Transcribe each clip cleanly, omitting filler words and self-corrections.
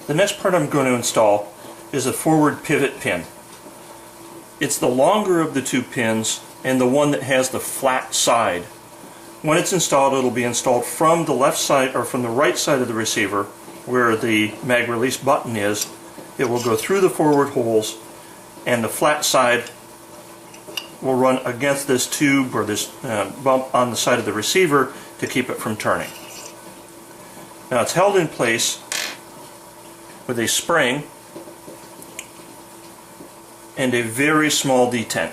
The next part I'm going to install is a forward pivot pin. It's the longer of the two pins and the one that has the flat side. When it's installed, it'll be installed from the left side or from the right side of the receiver where the mag release button is. It will go through the forward holes and the flat side will run against this tube or this bump on the side of the receiver to keep it from turning. Now it's held in place with a spring and a very small detent.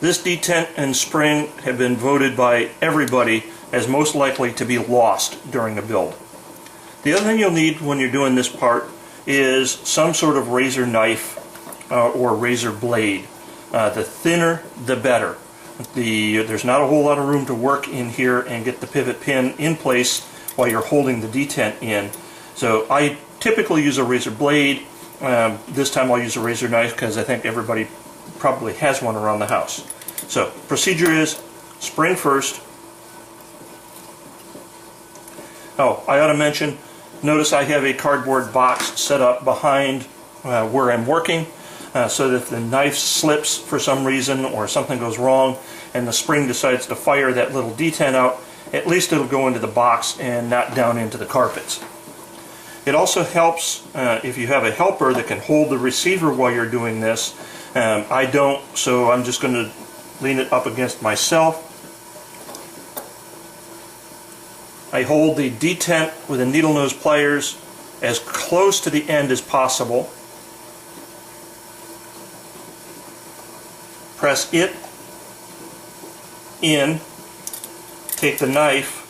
This detent and spring have been voted by everybody as most likely to be lost during a build. The other thing you'll need when you're doing this part is some sort of razor knife or razor blade. The thinner the better. There's not a whole lot of room to work in here and get the pivot pin in place while you're holding the detent in. So I typically use a razor blade. This time I'll use a razor knife because I think everybody probably has one around the house. So procedure is spring first. Oh, I ought to mention, notice I have a cardboard box set up behind where I'm working so that if the knife slips for some reason or something goes wrong and the spring decides to fire that little detent out, at least it'll go into the box and not down into the carpets. It also helps if you have a helper that can hold the receiver while you're doing this. I don't, so I'm just going to lean it up against myself. I hold the detent with the needle nose pliers as close to the end as possible. Press it in, take the knife,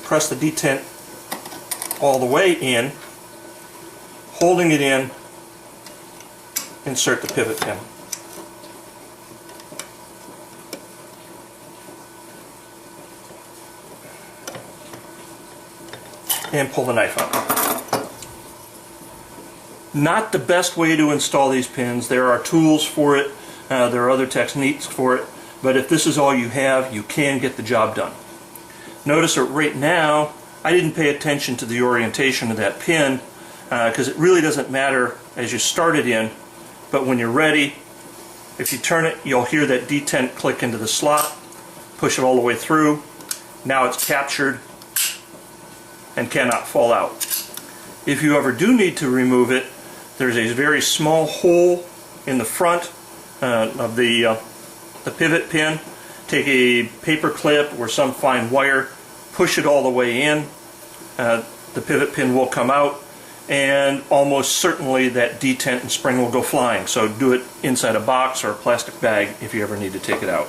press the detent all the way in, holding it in, insert the pivot pin. And pull the knife out. Not the best way to install these pins. There are tools for it, there are other techniques for it, but if this is all you have, you can get the job done. Notice that right now I didn't pay attention to the orientation of that pin because it really doesn't matter as you start it in, but when you're ready, if you turn it, you'll hear that detent click into the slot, push it all the way through. Now it's captured and cannot fall out. If you ever do need to remove it, there's a very small hole in the front of the pivot pin. Take a paper clip or some fine wire, push it all the way in. The pivot pin will come out, and almost certainly that detent and spring will go flying. So do it inside a box or a plastic bag if you ever need to take it out.